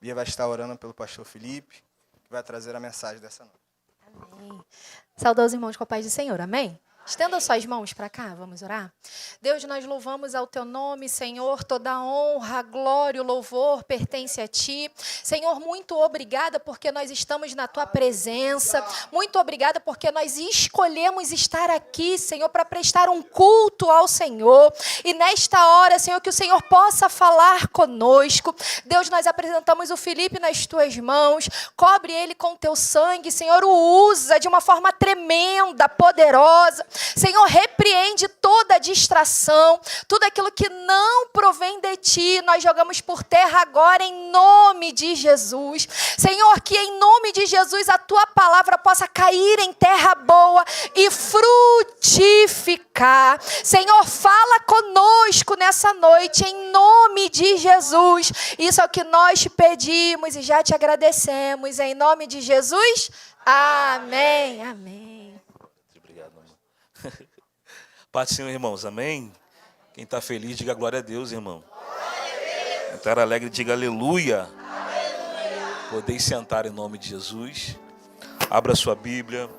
Bia vai estar orando pelo pastor Felipe, que vai trazer a mensagem dessa noite. Amém. Saudar os irmãos com a paz do Senhor, amém? Estenda suas mãos para cá, vamos orar? Deus, nós louvamos ao Teu nome, Senhor, toda a honra, a glória, o louvor pertence a Ti. Senhor, muito obrigada porque nós estamos na Tua presença. Muito obrigada porque nós escolhemos estar aqui, Senhor, para prestar um culto ao Senhor. E nesta hora, Senhor, que o Senhor possa falar conosco. Deus, nós apresentamos o Felipe nas Tuas mãos. Cobre ele com Teu sangue, Senhor, o usa de uma forma tremenda, poderosa. Senhor, repreende toda distração, tudo aquilo que não provém de Ti, nós jogamos por terra agora em nome de Jesus. Senhor, que em nome de Jesus a Tua palavra possa cair em terra boa e frutificar. Senhor, fala conosco nessa noite em nome de Jesus. Isso é o que nós te pedimos e já te agradecemos. Em nome de Jesus, amém, amém. Paz do Senhor, irmãos, amém? Quem está feliz, diga glória a Deus, irmão. Quem está alegre, diga aleluia. Podeis sentar em nome de Jesus. Abra sua Bíblia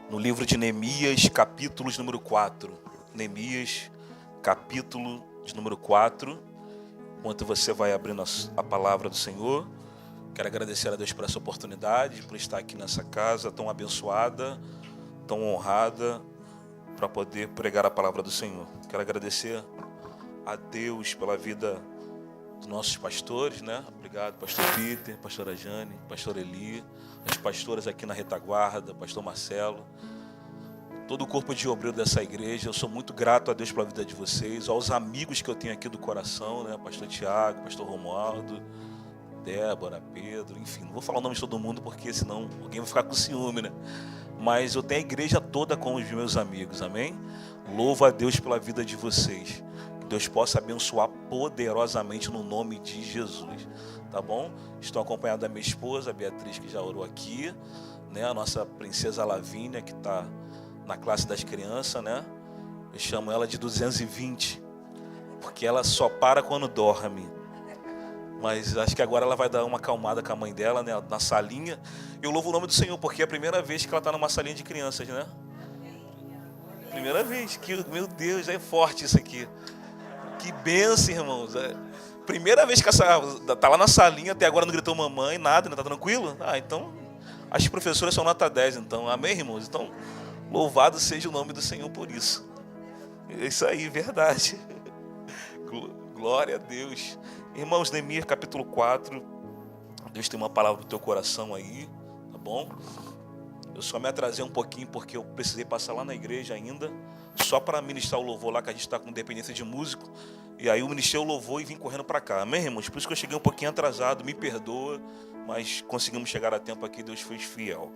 no livro de Neemias, capítulo de número 4. Neemias, capítulo de número 4. Enquanto você vai abrindo a palavra do Senhor, quero agradecer a Deus por essa oportunidade, por estar aqui nessa casa tão abençoada, tão honrada, para poder pregar a palavra do Senhor. Quero agradecer a Deus pela vida dos nossos pastores, né? Obrigado, pastor Peter, pastora Jane, pastor Eli, as pastoras aqui na retaguarda, pastor Marcelo, todo o corpo de obreiro dessa igreja. Eu sou muito grato a Deus pela vida de vocês, aos amigos que eu tenho aqui do coração, né? Pastor Tiago, pastor Romualdo, Débora, Pedro, enfim, não vou falar o nome de todo mundo porque senão alguém vai ficar com ciúme, né? Mas eu tenho a igreja toda com os meus amigos, amém? Louvo a Deus pela vida de vocês. Que Deus possa abençoar poderosamente no nome de Jesus, tá bom? Estou acompanhado da minha esposa, a Beatriz, que já orou aqui, né? A nossa princesa Lavínia, que está na classe das crianças, né? Eu chamo ela de 220, porque ela só para quando dorme. Mas acho que agora ela vai dar uma acalmada com a mãe dela, né, na salinha. Eu louvo o nome do Senhor, porque é a primeira vez que ela está numa salinha de crianças, né? Primeira vez. Meu Deus, é forte isso aqui. Que bênção, irmãos. Primeira vez que ela está lá na salinha, até agora não gritou mamãe, nada, né? Tá tranquilo? Então, as professoras são nota 10, então. Amém, irmãos? Então, louvado seja o nome do Senhor por isso. É isso aí, verdade. Glória a Deus. Irmãos, Neemias capítulo 4, Deus tem uma palavra no teu coração aí, tá bom? Eu só me atrasei um pouquinho porque eu precisei passar lá na igreja ainda, só para ministrar o louvor lá, que a gente está com dependência de músico, e aí eu ministrei o louvor e vim correndo para cá, amém, irmãos? Por isso que eu cheguei um pouquinho atrasado, me perdoa, mas conseguimos chegar a tempo aqui, Deus foi fiel.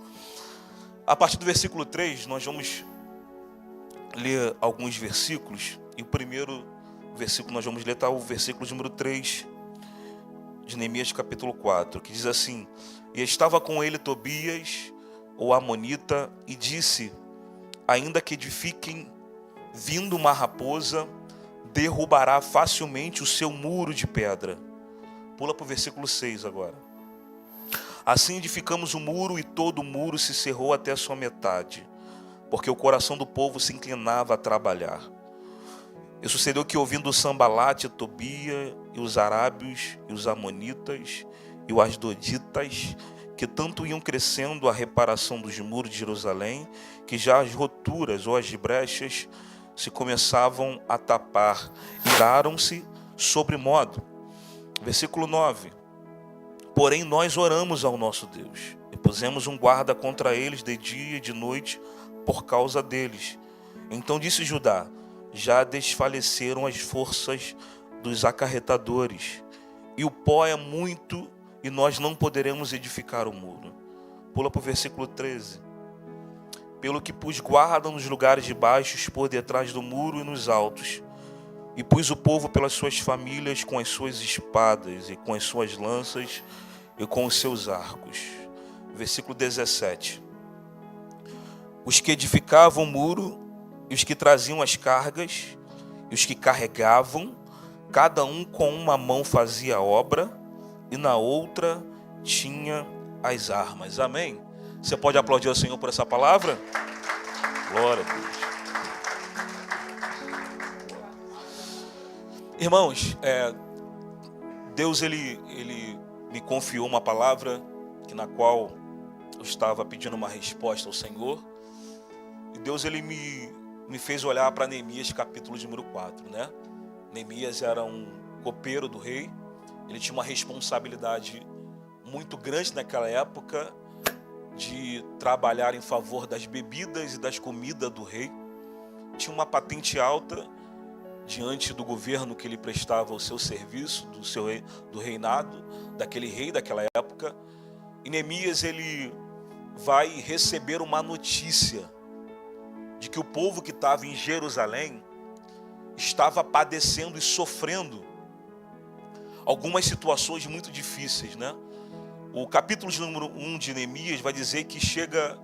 A partir do versículo 3, nós vamos ler alguns versículos, e o primeiro versículo nós vamos ler está o versículo número 3 de Neemias capítulo 4, que diz assim: E estava com ele Tobias, o amonita, e disse: Ainda que edifiquem, vindo uma raposa, derrubará facilmente o seu muro de pedra. Pula para o versículo 6 agora. Assim edificamos o muro, e todo o muro se cerrou até a sua metade, porque o coração do povo se inclinava a trabalhar. E sucedeu que, ouvindo Sambalate, Tobia, e os arábios, e os amonitas, e os asdoditas, que tanto iam crescendo a reparação dos muros de Jerusalém, que já as roturas ou as brechas se começavam a tapar, iraram-se sobremodo. Versículo 9. Porém nós oramos ao nosso Deus, e pusemos um guarda contra eles de dia e de noite, por causa deles. Então disse Judá: Já desfaleceram as forças dos acarretadores, e o pó é muito, e nós não poderemos edificar o muro. Pula para o versículo 13. Pelo que pus guarda nos lugares de baixos, por detrás do muro e nos altos, e pus o povo pelas suas famílias, com as suas espadas, e com as suas lanças, e com os seus arcos. Versículo 17. Os que edificavam o muro, e os que traziam as cargas, e os que carregavam, cada um com uma mão fazia a obra, e na outra tinha as armas. Amém? Você pode aplaudir ao Senhor por essa palavra? Glória a Deus. Irmãos, Deus ele me confiou uma palavra na qual eu estava pedindo uma resposta ao Senhor. E Deus ele me fez olhar para Neemias capítulo de número 4, né? Neemias era um copeiro do rei. Ele tinha uma responsabilidade muito grande naquela época de trabalhar em favor das bebidas e das comidas do rei. Tinha uma patente alta diante do governo que ele prestava o seu serviço, do reinado, daquele rei daquela época. E Neemias ele vai receber uma notícia de que o povo que estava em Jerusalém estava padecendo e sofrendo algumas situações muito difíceis, né? O capítulo de número 1 de Neemias vai dizer que chega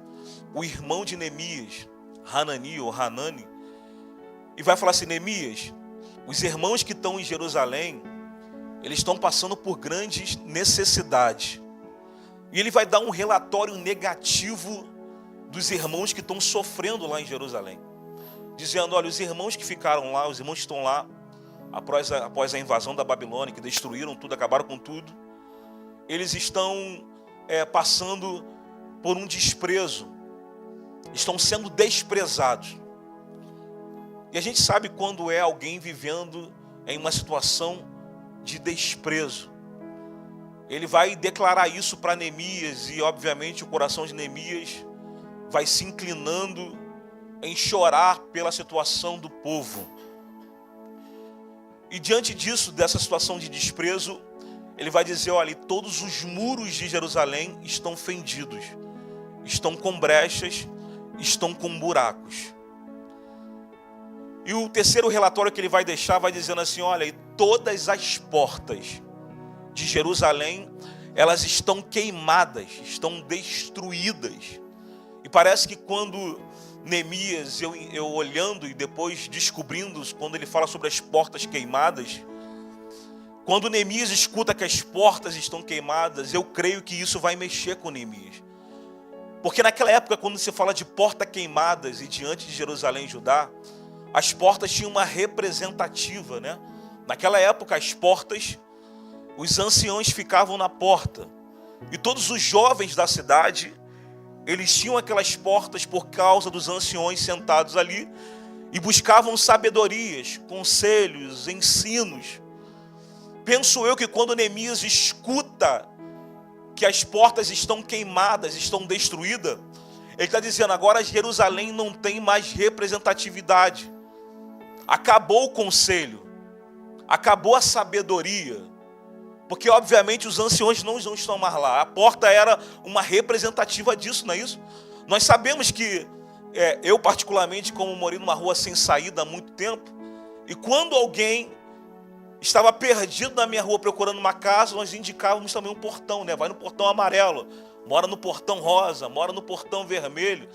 o irmão de Neemias, Hanani ou Hanani, e vai falar assim: Neemias, os irmãos que estão em Jerusalém, eles estão passando por grandes necessidades. E ele vai dar um relatório negativo dos irmãos que estão sofrendo lá em Jerusalém. Dizendo, olha, os irmãos que ficaram lá, os irmãos que estão lá, após a invasão da Babilônia, que destruíram tudo, acabaram com tudo, eles estão passando por um desprezo, estão sendo desprezados. E a gente sabe quando é alguém vivendo em uma situação de desprezo. Ele vai declarar isso para Neemias e, obviamente, o coração de Neemias vai se inclinando em chorar pela situação do povo. E diante disso, dessa situação de desprezo, ele vai dizer, olha, todos os muros de Jerusalém estão fendidos, estão com brechas, estão com buracos. E o terceiro relatório que ele vai deixar vai dizendo assim, olha, e todas as portas de Jerusalém, elas estão queimadas, estão destruídas. E parece que quando Neemias, eu olhando e depois descobrindo, quando ele fala sobre as portas queimadas, quando Neemias escuta que as portas estão queimadas, eu creio que isso vai mexer com Neemias. Porque naquela época, quando se fala de portas queimadas e diante de Jerusalém e Judá, as portas tinham uma representativa, né? Naquela época, as portas, os anciões ficavam na porta. E todos os jovens da cidade, eles tinham aquelas portas por causa dos anciões sentados ali e buscavam sabedorias, conselhos, ensinos. Penso eu que quando Neemias escuta que as portas estão queimadas, estão destruídas, ele está dizendo, agora Jerusalém não tem mais representatividade. Acabou o conselho, acabou a sabedoria, porque obviamente os anciões não estão mais lá. A porta era uma representativa disso, não é isso? Nós sabemos que, eu particularmente, como morei numa rua sem saída há muito tempo, e quando alguém estava perdido na minha rua procurando uma casa, nós indicávamos também um portão, né? Vai no portão amarelo, mora no portão rosa, mora no portão vermelho.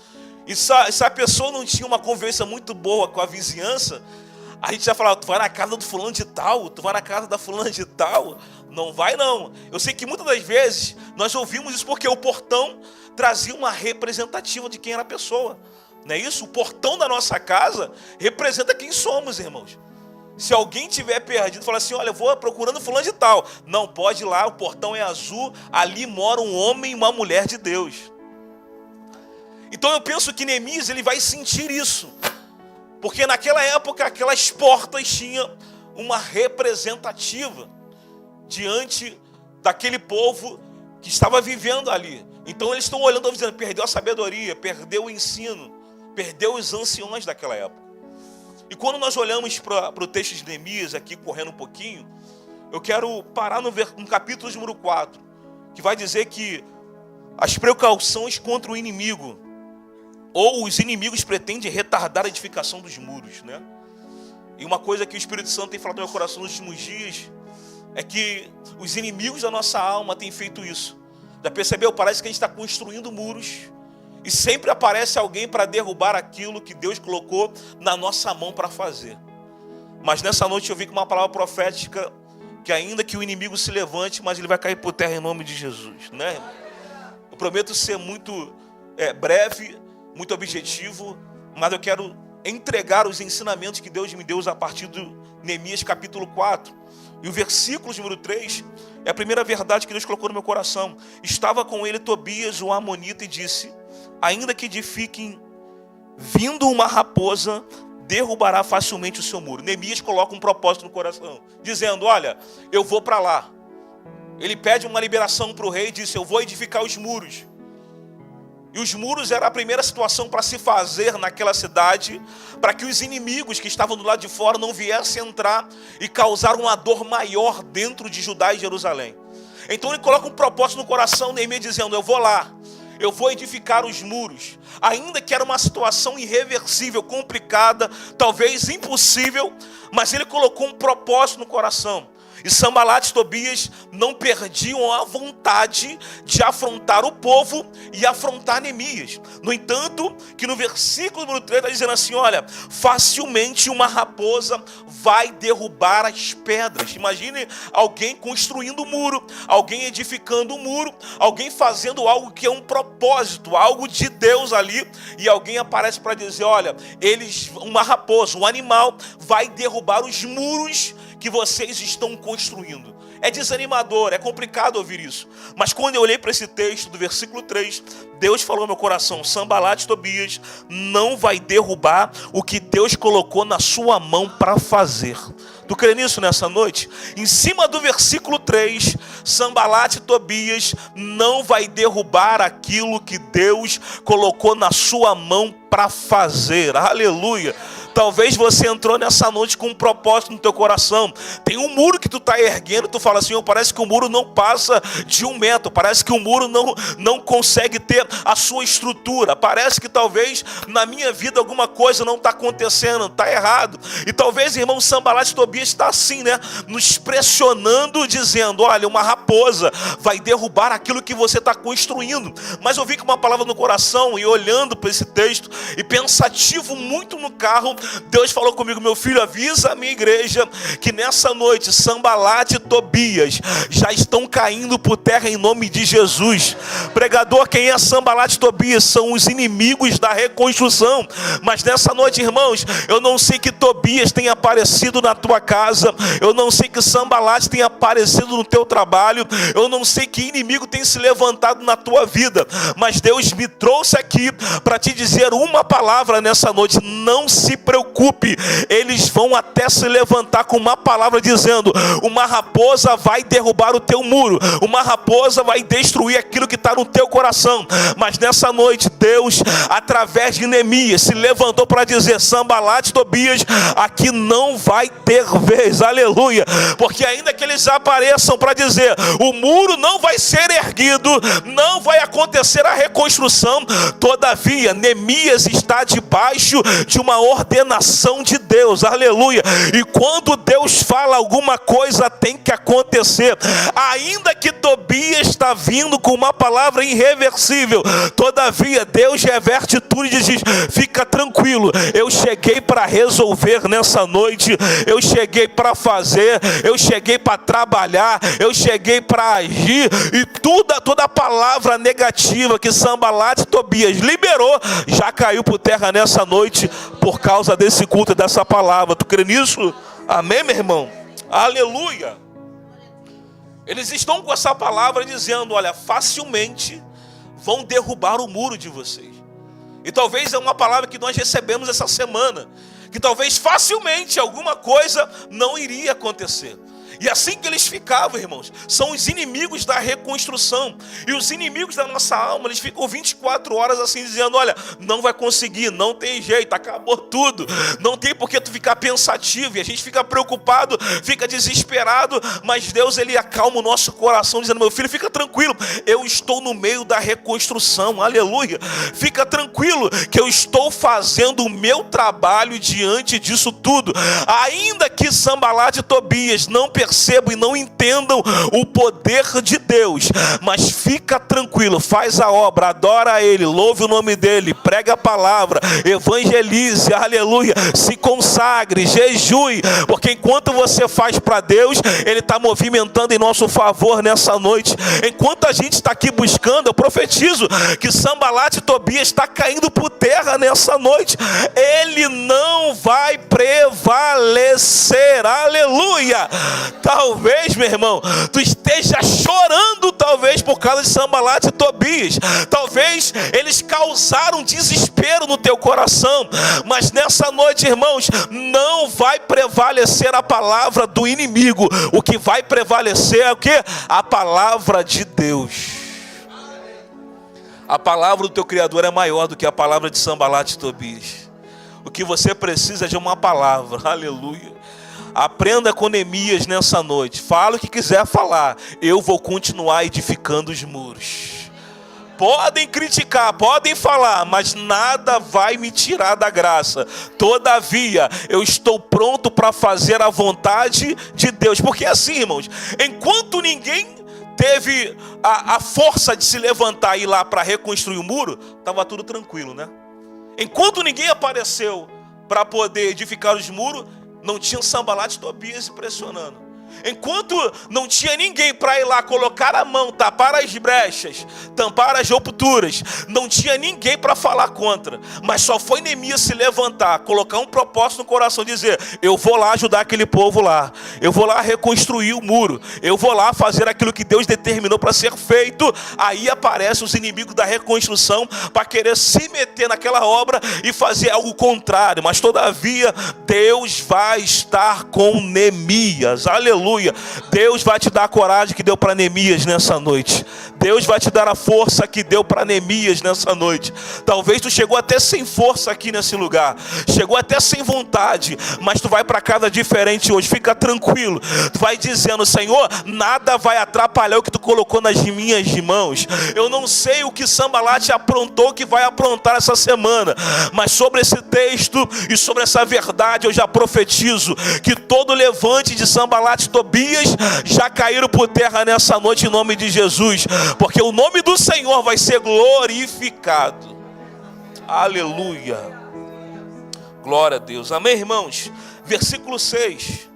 E se a pessoa não tinha uma convivência muito boa com a vizinhança, a gente já falava, tu vai na casa do fulano de tal, tu vai na casa da fulana de tal. Não vai não. Eu sei que muitas das vezes nós ouvimos isso porque o portão trazia uma representativa de quem era a pessoa. Não é isso? O portão da nossa casa representa quem somos, irmãos. Se alguém tiver perdido, fala assim, olha, eu vou procurando fulano de tal. Não, pode ir lá, o portão é azul, ali mora um homem e uma mulher de Deus. Então eu penso que Neemias ele vai sentir isso. Porque naquela época, aquelas portas tinham uma representativa diante daquele povo que estava vivendo ali. Então eles estão olhando e dizendo, perdeu a sabedoria, perdeu o ensino, perdeu os anciões daquela época. E quando nós olhamos para o texto de Neemias, aqui correndo um pouquinho, eu quero parar no capítulo número 4, que vai dizer que as precauções contra o inimigo, ou os inimigos pretendem retardar a edificação dos muros, né? E uma coisa que o Espírito Santo tem falado no meu coração nos últimos dias, é que os inimigos da nossa alma têm feito isso. Já percebeu? Parece que a gente está construindo muros, e sempre aparece alguém para derrubar aquilo que Deus colocou na nossa mão para fazer. Mas nessa noite eu vi que uma palavra profética que ainda que o inimigo se levante, mas ele vai cair por terra em nome de Jesus, né, irmão? Eu prometo ser muito breve, muito objetivo, mas eu quero entregar os ensinamentos que Deus me deu a partir do Neemias capítulo 4. E o versículo número 3 é a primeira verdade que Deus colocou no meu coração. Estava com ele Tobias, o amonita, e disse: ainda que edifiquem, vindo uma raposa, derrubará facilmente o seu muro. Neemias coloca um propósito no coração, dizendo: olha, eu vou para lá. Ele pede uma liberação para o rei e disse: eu vou edificar os muros. E os muros era a primeira situação para se fazer naquela cidade, para que os inimigos que estavam do lado de fora não viessem entrar e causar uma dor maior dentro de Judá e Jerusalém. Então ele coloca um propósito no coração, Neemias, dizendo: eu vou lá, eu vou edificar os muros. Ainda que era uma situação irreversível, complicada, talvez impossível, mas ele colocou um propósito no coração. E Sanbalat e Tobias não perdiam a vontade de afrontar o povo e afrontar Neemias. No entanto, que no versículo número 3 está dizendo assim: olha, facilmente uma raposa vai derrubar as pedras. Imagine alguém construindo um muro, alguém edificando um muro, alguém fazendo algo que é um propósito, algo de Deus ali, e alguém aparece para dizer: olha, uma raposa, um animal, vai derrubar os muros que vocês estão construindo. É desanimador, é complicado ouvir isso. Mas quando eu olhei para esse texto do versículo 3, Deus falou no meu coração: Sanbalat e Tobias não vai derrubar o que Deus colocou na sua mão para fazer. Tu crê nisso nessa noite? Em cima do versículo 3, Sanbalat e Tobias não vai derrubar aquilo que Deus colocou na sua mão para fazer. Aleluia! Talvez você entrou nessa noite com um propósito no teu coração. Tem um muro que tu está erguendo, tu fala assim: parece que o muro não passa de 1 metro, parece que o muro não consegue ter a sua estrutura, parece que talvez na minha vida alguma coisa não está acontecendo, está errado. E talvez, irmão, Sanbalat e Tobias está assim, né? Nos pressionando, dizendo: olha, uma raposa vai derrubar aquilo que você está construindo. Mas eu vi com uma palavra no coração, e olhando para esse texto, e pensativo muito no carro, Deus falou comigo: meu filho, avisa a minha igreja que nessa noite Sanbalat e Tobias já estão caindo por terra em nome de Jesus. Pregador, quem é Sanbalat e Tobias? São os inimigos da reconstrução. Mas nessa noite, irmãos, eu não sei que Tobias tenha aparecido na tua casa, eu não sei que Sanbalat tenha aparecido no teu trabalho, eu não sei que inimigo tem se levantado na tua vida, mas Deus me trouxe aqui para te dizer uma palavra nessa noite: não se preocupe, eles vão até se levantar com uma palavra dizendo: uma raposa vai derrubar o teu muro, uma raposa vai destruir aquilo que está no teu coração. Mas nessa noite, Deus, através de Neemias, se levantou para dizer: Sanbalat e Tobias, aqui não vai ter vez, aleluia, porque ainda que eles apareçam para dizer: o muro não vai ser erguido, não vai acontecer a reconstrução, todavia, Neemias está debaixo de uma ordenação de Deus, aleluia, e quando Deus fala alguma coisa tem que acontecer. Ainda que Tobias está vindo com uma palavra irreversível, todavia Deus reverte tudo e diz: fica tranquilo, eu cheguei para resolver nessa noite, eu cheguei para fazer, eu cheguei para trabalhar, eu cheguei para agir, e toda a palavra negativa que Sanbalat e Tobias liberou já caiu por terra nessa noite por causa desse culto e dessa palavra. Tu crê nisso? Amém, meu irmão? Aleluia! Eles estão com essa palavra dizendo: olha, facilmente vão derrubar o muro de vocês. E talvez é uma palavra que nós recebemos essa semana, que talvez facilmente alguma coisa não iria acontecer. E assim que eles ficavam, irmãos, são os inimigos da reconstrução. E os inimigos da nossa alma, eles ficam 24 horas assim dizendo: olha, não vai conseguir, não tem jeito, acabou tudo, não tem por que tu ficar pensativo. E a gente fica preocupado, fica desesperado, mas Deus, ele acalma o nosso coração dizendo: meu filho, fica tranquilo, eu estou no meio da reconstrução, aleluia. Fica tranquilo que eu estou fazendo o meu trabalho diante disso tudo. Ainda que Sanbalat e Tobias não percebam percebam e não entendam o poder de Deus. Mas fica tranquilo, faz a obra, adora a Ele, louve o nome dEle, prega a palavra, evangelize, aleluia, se consagre, jejue, porque enquanto você faz para Deus, Ele está movimentando em nosso favor nessa noite. Enquanto a gente está aqui buscando, eu profetizo que Sanbalat e Tobias está caindo por terra nessa noite. Ele não vai prevalecer, aleluia. Talvez, meu irmão, tu esteja chorando, talvez por causa de Sanbalat e Tobias. Talvez eles causaram desespero no teu coração, mas nessa noite, irmãos, não vai prevalecer a palavra do inimigo. O que vai prevalecer é o quê? A palavra de Deus. A palavra do teu Criador é maior do que a palavra de Sanbalat e Tobias. O que você precisa é de uma palavra, aleluia. Aprenda com Neemias nessa noite. Fala o que quiser falar, eu vou continuar edificando os muros. Podem criticar, podem falar, mas nada vai me tirar da graça. Todavia, eu estou pronto para fazer a vontade de Deus. Porque assim, irmãos, enquanto ninguém teve a força de se levantar e ir lá para reconstruir o muro, estava tudo tranquilo, né? Enquanto ninguém apareceu para poder edificar os muros, não tinha Sanbalat e Tobias se pressionando. Enquanto não tinha ninguém para ir lá colocar a mão, tapar as brechas, tampar as rupturas, não tinha ninguém para falar contra. Mas só foi Neemias se levantar, colocar um propósito no coração, dizer: eu vou lá ajudar aquele povo lá, eu vou lá reconstruir o muro, eu vou lá fazer aquilo que Deus determinou para ser feito. Aí aparecem os inimigos da reconstrução para querer se meter naquela obra e fazer algo contrário. Mas todavia Deus vai estar com Neemias, aleluia. Deus vai te dar a coragem que deu para Neemias nessa noite. Deus vai te dar a força que deu para Neemias nessa noite. Talvez tu chegou até sem força aqui nesse lugar, chegou até sem vontade, mas tu vai para casa diferente hoje. Fica tranquilo, tu vai dizendo: Senhor, nada vai atrapalhar o que tu colocou nas minhas mãos. Eu não sei o que Sanbalat aprontou, que vai aprontar essa semana, mas sobre esse texto e sobre essa verdade eu já profetizo que todo levante de Sanbalat e Tobias já caíram por terra nessa noite em nome de Jesus, porque o nome do Senhor vai ser glorificado. Aleluia. Glória a Deus. Amém, irmãos? Versículo 6.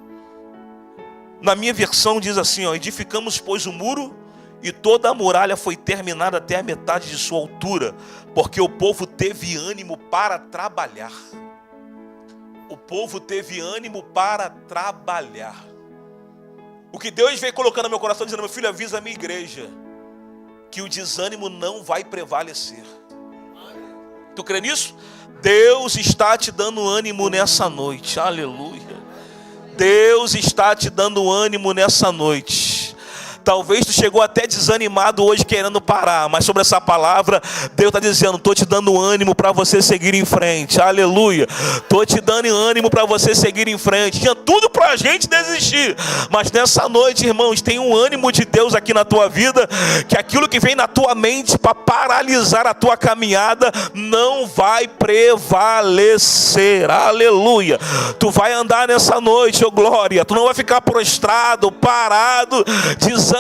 Na minha versão diz assim, ó: edificamos, pois, o muro, e toda a muralha foi terminada até a metade de sua altura, porque o povo teve ânimo para trabalhar. O povo teve ânimo para trabalhar. O que Deus veio colocando no meu coração, dizendo: meu filho, avisa a minha igreja que o desânimo não vai prevalecer. Tu crê nisso? Deus está te dando ânimo nessa noite, aleluia. Deus está te dando ânimo nessa noite. Talvez tu chegou até desanimado hoje querendo parar, mas sobre essa palavra Deus está dizendo: estou te dando ânimo para você seguir em frente, aleluia. Estou te dando ânimo para você seguir em frente. Tinha tudo para a gente desistir, mas nessa noite, irmãos, tem um ânimo de Deus aqui na tua vida, que aquilo que vem na tua mente para paralisar a tua caminhada não vai prevalecer, aleluia. Tu vai andar nessa noite, oh glória. Tu não vai ficar prostrado, parado, desanimado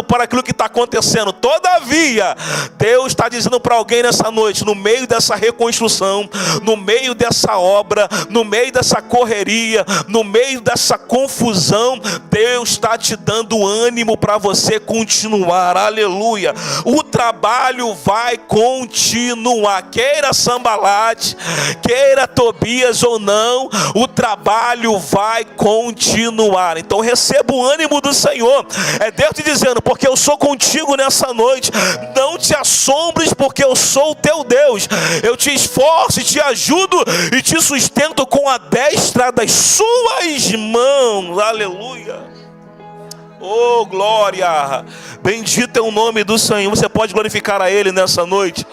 para aquilo que está acontecendo. Todavia, Deus está dizendo para alguém nessa noite, no meio dessa reconstrução, no meio dessa obra, no meio dessa correria, no meio dessa confusão, Deus está te dando ânimo para você continuar, aleluia. O trabalho vai continuar, queira Sanbalat, queira Tobias ou não, o trabalho vai continuar. Então receba o ânimo do Senhor. É Deus te dizendo: porque eu sou contigo nessa noite. Não te assombres, porque eu sou o teu Deus. Eu te esforço, te ajudo e te sustento com a destra das suas mãos. Aleluia. Oh glória. Bendito é o nome do Senhor. Você pode glorificar a Ele nessa noite.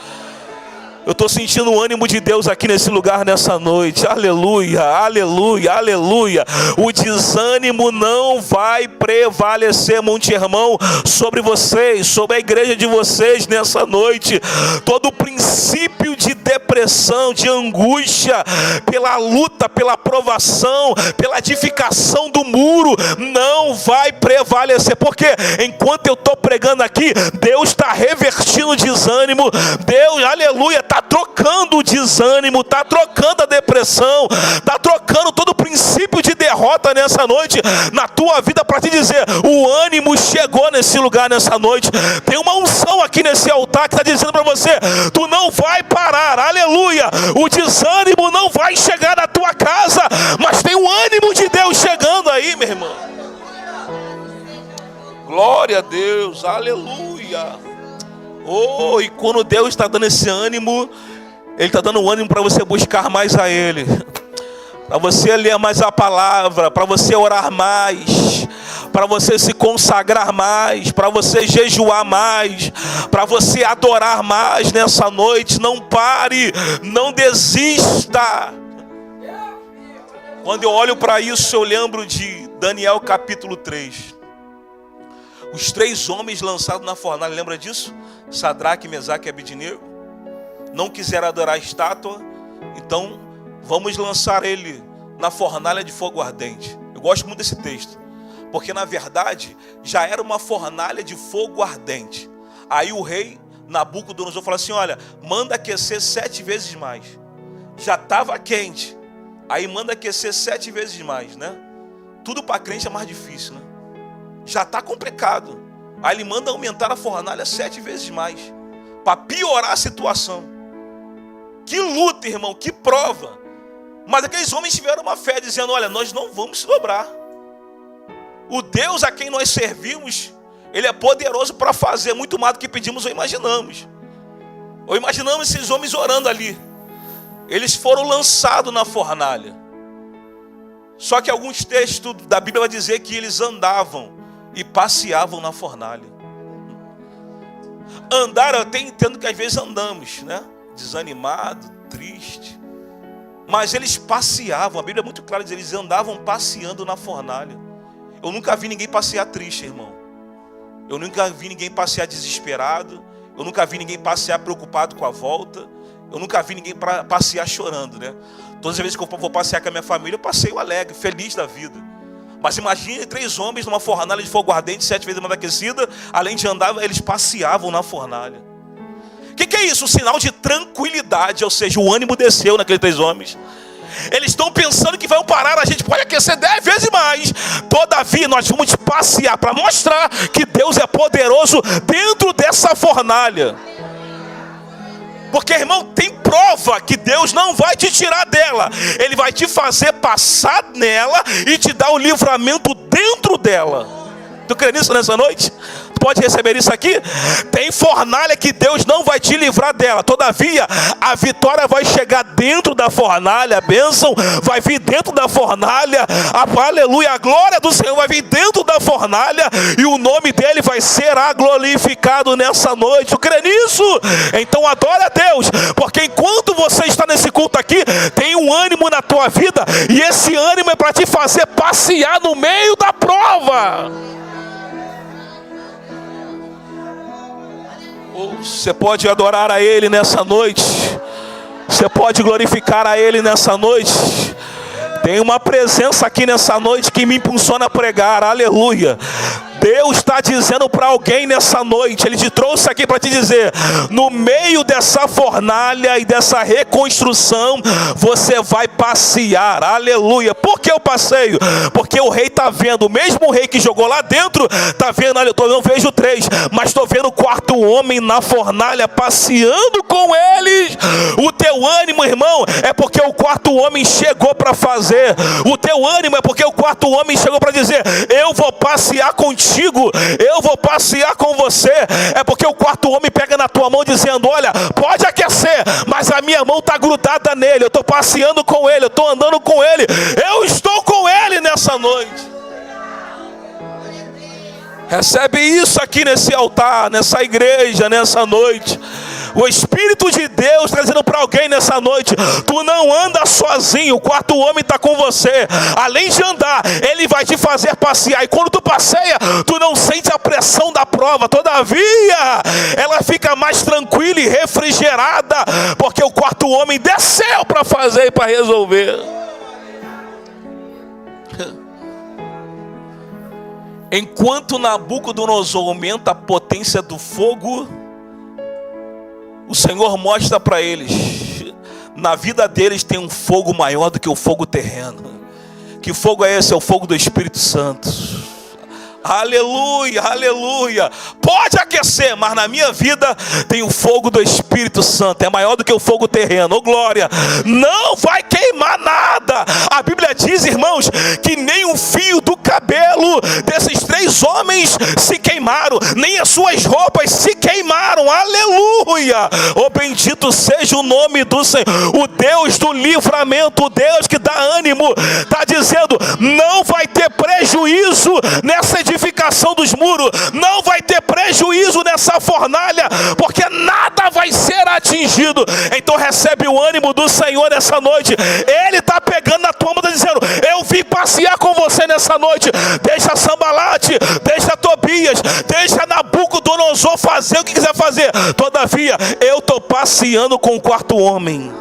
Eu estou sentindo o ânimo de Deus aqui nesse lugar nessa noite. Aleluia, aleluia, aleluia. O desânimo não vai prevalecer, Monte Hermão, sobre vocês, sobre a igreja de vocês nessa noite. Todo o princípio de depressão, de angústia, pela luta, pela provação, pela edificação do muro, não vai prevalecer. Porque enquanto eu estou pregando aqui, Deus está revertindo o desânimo. Deus, aleluia, está trocando o desânimo, está trocando a depressão, está trocando todo o princípio de derrota nessa noite na tua vida, para te dizer, o ânimo chegou nesse lugar nessa noite. Tem uma unção aqui nesse altar que está dizendo para você, tu não vai parar, aleluia. O desânimo não vai chegar na tua casa, mas tem o ânimo de Deus chegando aí, meu irmão. Glória a Deus, aleluia. Oh, e quando Deus está dando esse ânimo, Ele está dando ânimo para você buscar mais a Ele, para você ler mais a palavra, para você orar mais, para você se consagrar mais, para você jejuar mais, para você adorar mais nessa noite. Não pare, não desista. Quando eu olho para isso, eu lembro de Daniel capítulo 3. Os 3 homens lançados na fornalha, lembra disso? Sadraque, Mesaque e Abednego. Não quiseram adorar a estátua, então vamos lançar ele na fornalha de fogo ardente. Eu gosto muito desse texto, porque na verdade já era uma fornalha de fogo ardente. Aí o rei Nabucodonosor falou assim, olha, manda aquecer 7 vezes mais. Já estava quente, aí manda aquecer 7 vezes mais, né? Tudo para crente é mais difícil, né? Já está complicado. Aí ele manda aumentar a fornalha 7 vezes mais, para piorar a situação. Que luta, irmão, que prova. Mas aqueles homens tiveram uma fé, dizendo, olha, nós não vamos se dobrar. O Deus a quem nós servimos, Ele é poderoso para fazer muito mais do que pedimos ou imaginamos. Ou imaginamos esses homens orando ali. Eles foram lançados na fornalha. Só que alguns textos da Bíblia vai dizer que eles andavam e passeavam na fornalha. Andar, eu até entendo que às vezes andamos, né? Desanimado, triste. Mas eles passeavam, a Bíblia é muito clara, diz, eles andavam passeando na fornalha. Eu nunca vi ninguém passear triste, irmão. Eu nunca vi ninguém passear desesperado. Eu nunca vi ninguém passear preocupado com a volta. Eu nunca vi ninguém passear chorando, né? Todas as vezes que eu vou passear com a minha família, eu passeio alegre, feliz da vida. Mas imagine 3 homens numa fornalha de fogo ardente, 7 vezes mais aquecida. Além de andar, eles passeavam na fornalha. O que é isso? Um sinal de tranquilidade, ou seja, o ânimo desceu naqueles 3 homens. Eles estão pensando que vão parar, a gente pode aquecer 10 vezes mais. Todavia, nós vamos passear para mostrar que Deus é poderoso dentro dessa fornalha. Porque, irmão, tem prova que Deus não vai te tirar dela. Ele vai te fazer passar nela e te dar o livramento dentro dela. Tu crê nisso nessa noite? Tu pode receber isso aqui? Tem fornalha que Deus não vai te livrar dela. Todavia, a vitória vai chegar dentro da fornalha. A bênção vai vir dentro da fornalha. Aleluia, a glória do Senhor vai vir dentro da fornalha. E o nome dele vai ser glorificado nessa noite. Tu crê nisso? Então adora a Deus. Porque enquanto você está nesse culto aqui, tem um ânimo na tua vida. E esse ânimo é para te fazer passear no meio da prova. Você pode adorar a Ele nessa noite. Você pode glorificar a Ele nessa noite. Tem uma presença aqui nessa noite que me impulsiona a pregar. Aleluia. Deus está dizendo para alguém nessa noite, Ele te trouxe aqui para te dizer, no meio dessa fornalha e dessa reconstrução, você vai passear, aleluia. Por que eu passeio? Porque o rei está vendo, o mesmo rei que jogou lá dentro, está vendo, eu não vejo 3, mas estou vendo o 4º homem na fornalha, passeando com eles. O teu ânimo, irmão, é porque o 4º homem chegou para fazer. O teu ânimo é porque o 4º homem chegou para dizer, eu vou passear contigo. Eu vou passear com você. É porque o 4º homem pega na tua mão dizendo, olha, pode aquecer, mas a minha mão está grudada nele. Eu estou passeando com ele, eu estou andando com ele. Eu estou com ele nessa noite. Recebe isso aqui nesse altar, nessa igreja, nessa noite. O Espírito de Deus está dizendo para alguém nessa noite: tu não anda sozinho, o quarto homem está com você. Além de andar, ele vai te fazer passear. E quando tu passeia, tu não sente a pressão da prova. Todavia, ela fica mais tranquila e refrigerada, porque o quarto homem desceu para fazer e para resolver. Enquanto Nabucodonosor aumenta a potência do fogo, o Senhor mostra para eles: na vida deles tem um fogo maior do que o fogo terreno. Que fogo é esse? É o fogo do Espírito Santo. Aleluia, aleluia. Pode aquecer, mas na minha vida tem o fogo do Espírito Santo. É maior do que o fogo terreno. Oh, glória. Não vai queimar nada. A Bíblia diz, irmãos, que nem o fio do cabelo desses 3 homens se queimaram, nem as suas roupas se queimaram. Aleluia. Oh, bendito seja o nome do Senhor. O Deus do livramento, o Deus que dá ânimo, está dizendo: não vai ter prejuízo nessa edificação dos muros, não vai ter prejuízo nessa fornalha, porque nada vai ser atingido. Então recebe o ânimo do Senhor nessa noite. Ele está pegando na tua mão, tá dizendo: eu vim passear com você nessa noite. Deixa Sambalate, deixa Tobias, deixa Nabucodonosor fazer o que quiser fazer. Todavia, eu estou passeando com o quarto homem.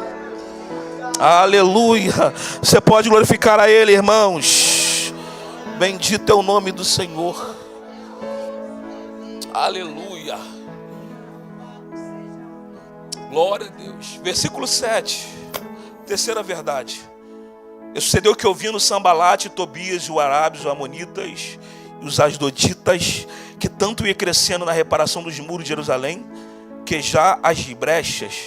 Aleluia. Você pode glorificar a Ele, irmãos. Bendito é o nome do Senhor. Aleluia. Glória a Deus. Versículo 7. Terceira verdade. E sucedeu que ouvindo Sambalate, Tobias, os arábios, os amonitas e os asdoditas, que tanto ia crescendo na reparação dos muros de Jerusalém, que já as brechas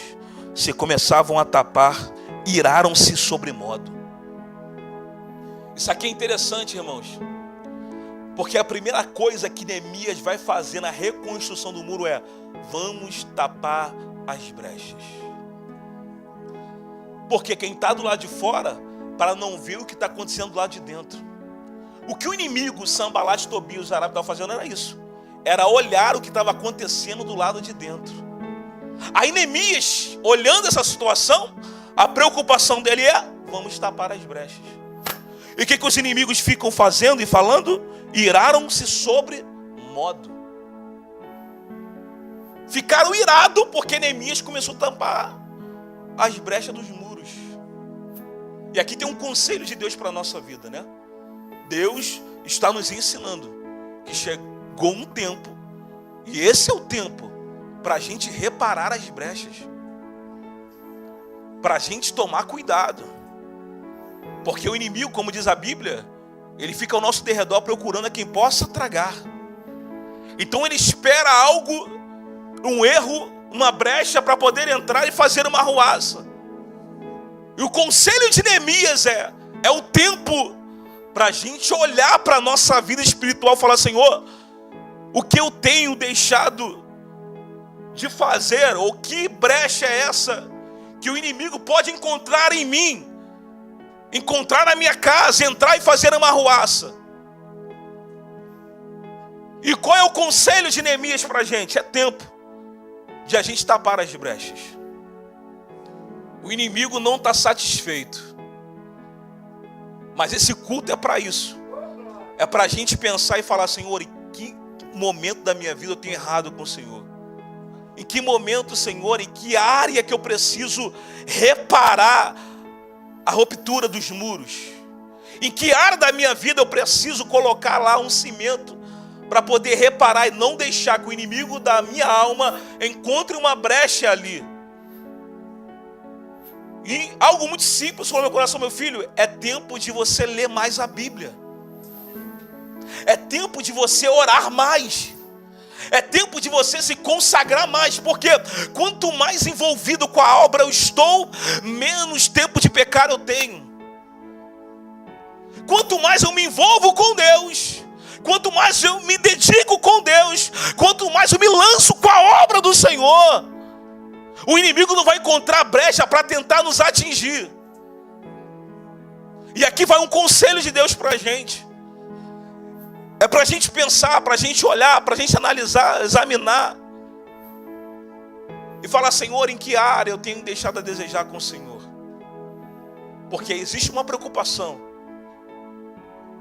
se começavam a tapar, iraram-se sobremodo. Isso aqui é interessante, irmãos, porque a primeira coisa que Neemias vai fazer na reconstrução do muro é: vamos tapar as brechas. Porque quem está do lado de fora, para não ver o que está acontecendo do lado de dentro. O que o inimigo, Sambalate, Tobias, os arábios estavam fazendo era isso: era olhar o que estava acontecendo do lado de dentro. Aí Neemias, olhando essa situação, a preocupação dele é: vamos tapar as brechas. E o que os inimigos ficam fazendo e falando? Iraram-se sobre modo. Ficaram irados porque Neemias começou a tampar as brechas dos muros. E aqui tem um conselho de Deus para a nossa vida, né? Deus está nos ensinando que chegou um tempo, e esse é o tempo para a gente reparar as brechas, para a gente tomar cuidado. Porque o inimigo, como diz a Bíblia, ele fica ao nosso derredor procurando a quem possa tragar. Então ele espera algo, um erro, uma brecha para poder entrar e fazer uma arruaça. E o conselho de Neemias é o tempo para a gente olhar para a nossa vida espiritual e falar: Senhor, o que eu tenho deixado de fazer, ou que brecha é essa que o inimigo pode encontrar em mim, encontrar na minha casa, entrar e fazer uma arruaça. E qual é o conselho de Neemias para a gente? É tempo de a gente tapar as brechas. O inimigo não está satisfeito, mas esse culto é para isso. É para a gente pensar e falar: Senhor, em que momento da minha vida eu tenho errado com o Senhor? Em que momento, Senhor, em que área que eu preciso reparar a ruptura dos muros? Em que área da minha vida eu preciso colocar lá um cimento para poder reparar e não deixar que o inimigo da minha alma encontre uma brecha ali? E algo muito simples falou no meu coração: meu filho, é tempo de você ler mais a Bíblia. É tempo de você orar mais. É tempo de você se consagrar mais, porque quanto mais envolvido com a obra eu estou, menos tempo de pecar eu tenho. Quanto mais eu me envolvo com Deus, quanto mais eu me dedico com Deus, quanto mais eu me lanço com a obra do Senhor, o inimigo não vai encontrar brecha para tentar nos atingir. E aqui vai um conselho de Deus para a gente. É para a gente pensar, para a gente olhar, para a gente analisar, examinar. e falar: Senhor, em que área eu tenho deixado a desejar com o Senhor? Porque existe uma preocupação.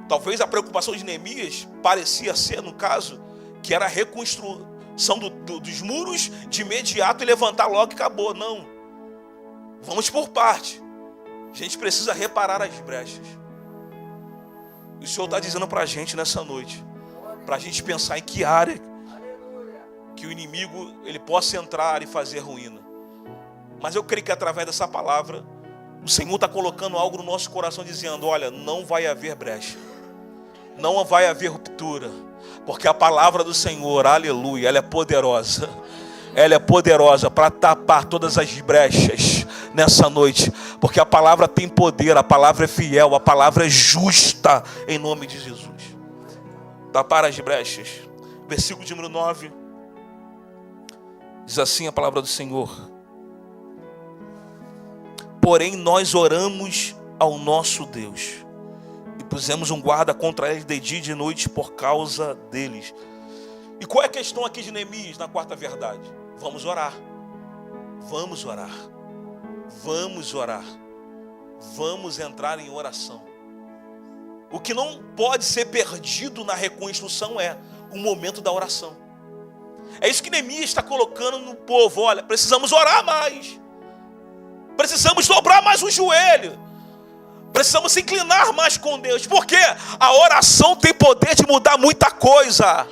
Talvez a preocupação de Neemias parecia ser, no caso, que era a reconstrução dos muros de imediato e levantar logo e acabou. Não. Vamos por parte. A gente precisa reparar as brechas. E o Senhor está dizendo para a gente nessa noite, para a gente pensar em que área que o inimigo ele possa entrar e fazer ruína. Mas eu creio que através dessa palavra, o Senhor está colocando algo no nosso coração, dizendo: olha, não vai haver brecha, não vai haver ruptura, porque a palavra do Senhor, aleluia, ela é poderosa. Ela é poderosa para tapar todas as brechas nessa noite, porque a palavra tem poder, a palavra é fiel, a palavra é justa, em nome de Jesus. Tapar as brechas. Versículo de número 9. Diz assim a palavra do Senhor: porém nós oramos ao nosso Deus e pusemos um guarda contra eles de dia e de noite por causa deles. E qual é a questão aqui de Neemias na quarta verdade? Vamos orar. Vamos orar. Vamos orar. Vamos entrar em oração. O que não pode ser perdido na reconstrução é o momento da oração. É isso que Neemias está colocando no povo. Olha, precisamos orar mais. Precisamos dobrar mais o joelho. Precisamos se inclinar mais com Deus. Porque a oração tem poder de mudar muita coisa.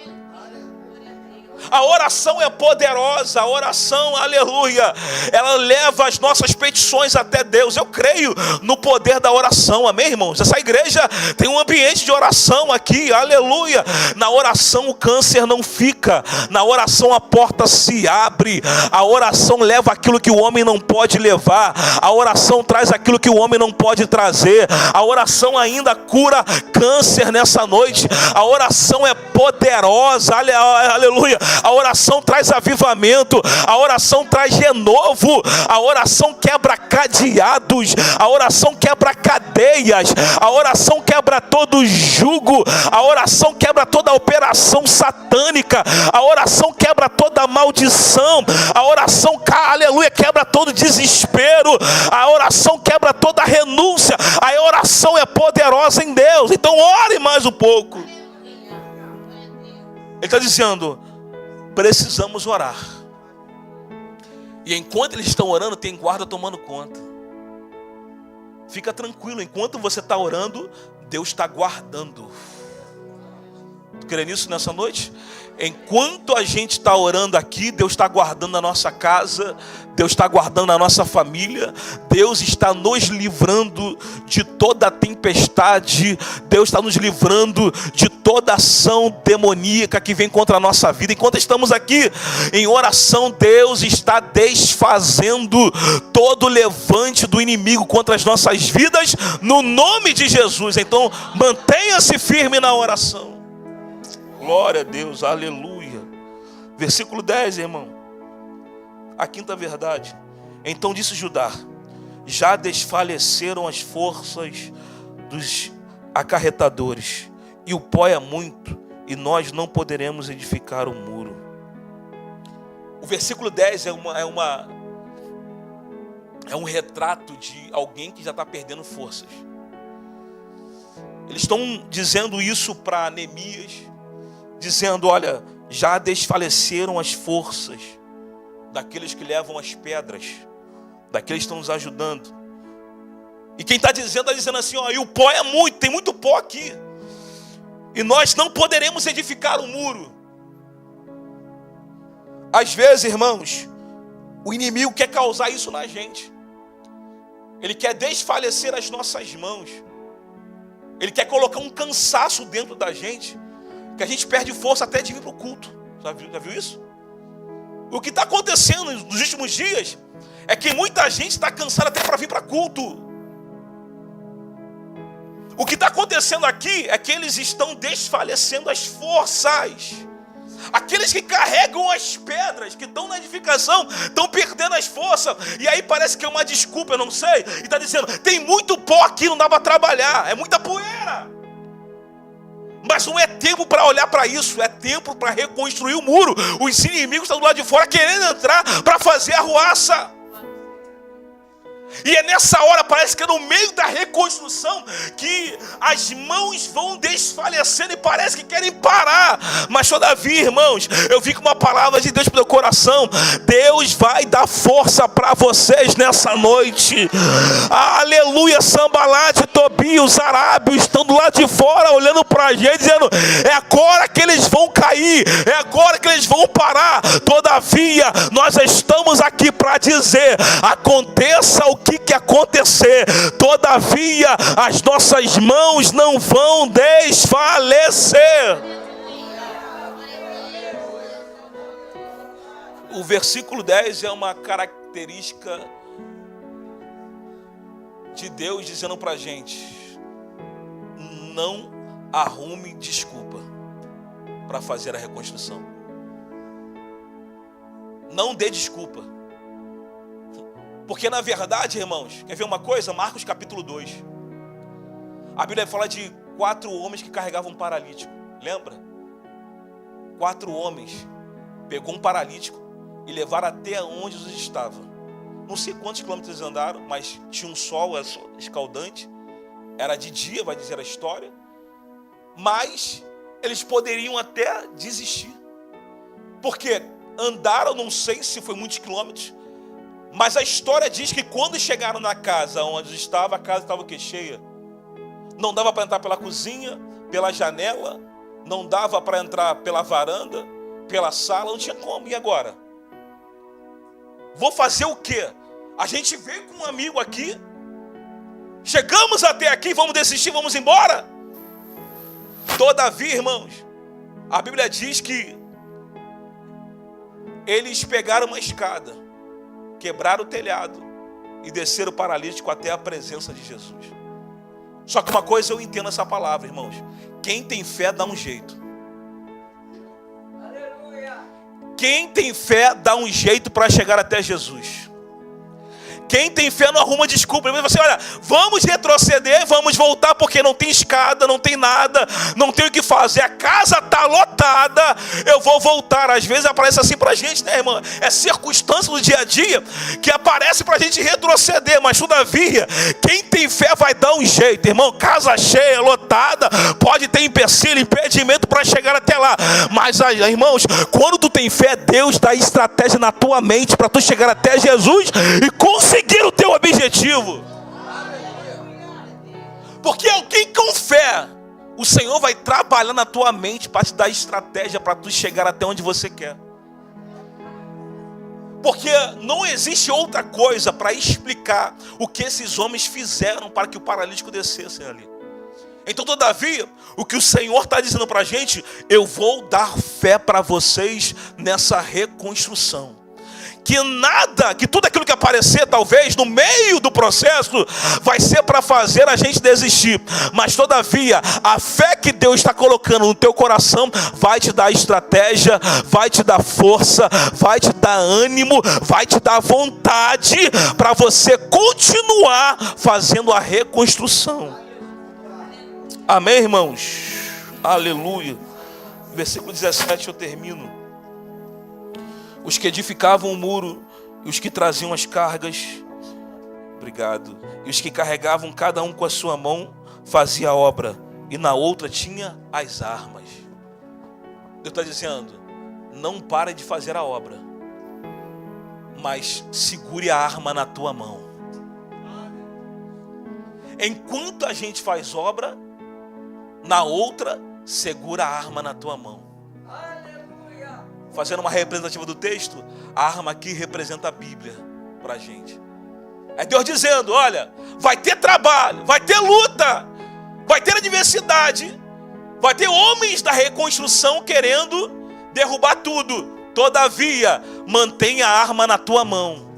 A oração é poderosa, a oração, aleluia, ela leva as nossas petições até Deus. Eu creio no poder da oração, amém, irmãos? Essa igreja tem um ambiente de oração aqui, aleluia. Na oração o câncer não fica, na oração a porta se abre, a oração leva aquilo que o homem não pode levar, a oração traz aquilo que o homem não pode trazer, a oração ainda cura câncer nessa noite, a oração é poderosa, aleluia. A oração traz avivamento, a oração traz renovo, a oração quebra cadeados, a oração quebra cadeias, a oração quebra todo jugo, a oração quebra toda operação satânica, a oração quebra toda maldição, a oração, aleluia, quebra todo desespero, a oração quebra toda renúncia, a oração é poderosa em Deus. Então ore mais um pouco. Ele está dizendo: precisamos orar. E enquanto eles estão orando, tem guarda tomando conta. Fica tranquilo, enquanto você está orando, Deus está guardando. Tu crê nisso nessa noite? Enquanto a gente está orando aqui, Deus está guardando a nossa casa, Deus está guardando a nossa família, Deus está nos livrando de toda tempestade, Deus está nos livrando de toda ação demoníaca que vem contra a nossa vida. Enquanto estamos aqui em oração, Deus está desfazendo todo o levante do inimigo contra as nossas vidas, no nome de Jesus. Então mantenha-se firme na oração. Glória a Deus, aleluia. Versículo 10, irmão. A quinta verdade. Então disse Judá: já desfaleceram as forças dos acarretadores, e o pó é muito, e nós não poderemos edificar o muro. O versículo 10 é um retrato de alguém que já está perdendo forças. Eles estão dizendo isso para Neemias, dizendo: olha, já desfaleceram as forças daqueles que levam as pedras, daqueles que estão nos ajudando. E quem está dizendo assim: ó, e o pó é muito, tem muito pó aqui, e nós não poderemos edificar o muro. Às vezes, irmãos, o inimigo quer causar isso na gente. Ele quer desfalecer as nossas mãos. Ele quer colocar um cansaço dentro da gente, que a gente perde força até de vir para o culto. Já viu isso? O que está acontecendo nos últimos dias é que muita gente está cansada até para vir para culto. O que está acontecendo aqui é que eles estão desfalecendo as forças. Aqueles que carregam as pedras, que estão na edificação, estão perdendo as forças. E aí parece que é uma desculpa, eu não sei. E está dizendo: tem muito pó aqui, não dá para trabalhar, é muita poeira. Mas não é tempo para olhar para isso, é tempo para reconstruir o muro. Os inimigos estão do lado de fora querendo entrar para fazer a arruaça. E é nessa hora, parece que é no meio da reconstrução, que as mãos vão desfalecendo e parece que querem parar. Mas todavia, irmãos, eu vi com uma palavra de Deus para o meu coração. Deus vai dar força para vocês nessa noite. Aleluia, Sambalate, Tobias, os arábios estão do lado de fora olhando para a gente, dizendo: é agora que eles vão cair, é agora que eles vão parar. Todavia, nós estamos aqui para dizer: aconteça o que acontecer, todavia as nossas mãos não vão desfalecer. O versículo 10 é uma característica de Deus dizendo pra gente: não arrume desculpa para fazer a reconstrução. Não dê desculpa. Porque na verdade, irmãos, quer ver uma coisa? Marcos capítulo 2. A Bíblia fala de 4 homens que carregavam um paralítico. Lembra? 4 homens pegou um paralítico e levaram até onde Jesus estava. Não sei quantos quilômetros eles andaram, mas tinha um sol escaldante. Era de dia, vai dizer a história. Mas eles poderiam até desistir. Porque andaram, não sei se foi muitos quilômetros, mas a história diz que quando chegaram na casa onde estava, a casa estava o quê? Cheia. Não dava para entrar pela cozinha, pela janela, não dava para entrar pela varanda, pela sala, não tinha como. E agora? Vou fazer o quê? A gente veio com um amigo aqui, chegamos até aqui, vamos desistir, vamos embora? Todavia, irmãos, a Bíblia diz que eles pegaram uma escada, quebraram o telhado e desceram o paralítico até a presença de Jesus. Só que uma coisa eu entendo essa palavra, irmãos: quem tem fé dá um jeito. Quem tem fé dá um jeito para chegar até Jesus. Quem tem fé não arruma desculpa. Ele vai assim: olha, vamos retroceder, vamos voltar, porque não tem escada, não tem nada, não tem o que fazer, a casa está lotada, eu vou voltar. Às vezes aparece assim para a gente, né, irmã? É circunstância do dia a dia que aparece para a gente retroceder. Mas todavia, quem tem fé vai dar um jeito, irmão. Casa cheia, lotada, pode ter empecilho, impedimento para chegar até lá. Mas, irmãos, quando tu tem fé, Deus dá estratégia na tua mente para tu chegar até Jesus e conseguir o teu objetivo. Porque alguém com fé, o Senhor vai trabalhar na tua mente para te dar estratégia para tu chegar até onde você quer. Porque não existe outra coisa para explicar o que esses homens fizeram para que o paralítico descesse ali. Então, todavia, o que o Senhor está dizendo para a gente: eu vou dar fé para vocês nessa reconstrução. Que tudo aquilo que aparecer, talvez, no meio do processo, vai ser para fazer a gente desistir. Mas, todavia, a fé que Deus está colocando no teu coração vai te dar estratégia, vai te dar força, vai te dar ânimo, vai te dar vontade para você continuar fazendo a reconstrução. Amém, irmãos? Aleluia. Versículo 17 eu termino. Os que edificavam o muro, e os que traziam as cargas, obrigado, e os que carregavam cada um com a sua mão, fazia a obra, e na outra tinha as armas. Deus está dizendo: não pare de fazer a obra, mas segure a arma na tua mão. Enquanto a gente faz obra, na outra, segura a arma na tua mão. Fazendo uma representativa do texto, a arma aqui representa a Bíblia para a gente. É Deus dizendo: olha, vai ter trabalho, vai ter luta, vai ter adversidade, vai ter homens da reconstrução querendo derrubar tudo. Todavia, mantenha a arma na tua mão.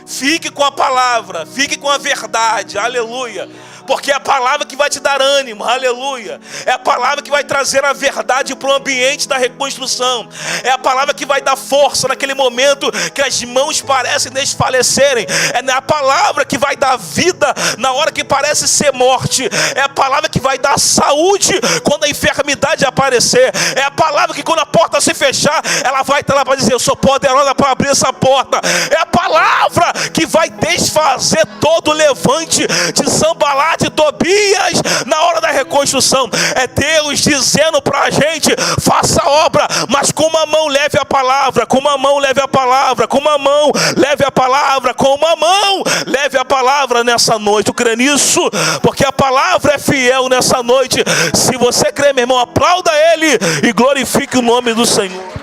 Fique com a palavra, fique com a verdade, aleluia. porque é a palavra que vai te dar ânimo, aleluia. É a palavra que vai trazer a verdade para o ambiente da reconstrução. É a palavra que vai dar força naquele momento que as mãos parecem desfalecerem. É a palavra que vai dar vida na hora que parece ser morte. É a palavra que vai dar saúde quando a enfermidade aparecer. É a palavra que quando a porta se fechar, ela vai estar lá para dizer: eu sou poderosa para abrir essa porta. É a palavra que vai desfazer todo o levante de Sanbalate e Tobias na hora da reconstrução. É Deus dizendo para a gente: faça a obra, mas com uma mão leve a palavra, com uma mão leve a palavra, com uma mão leve a palavra, com uma mão leve a palavra nessa noite. Tu crê nisso? Porque a palavra é fiel nessa noite. Se você crê, meu irmão, aplauda Ele e glorifique o nome do Senhor.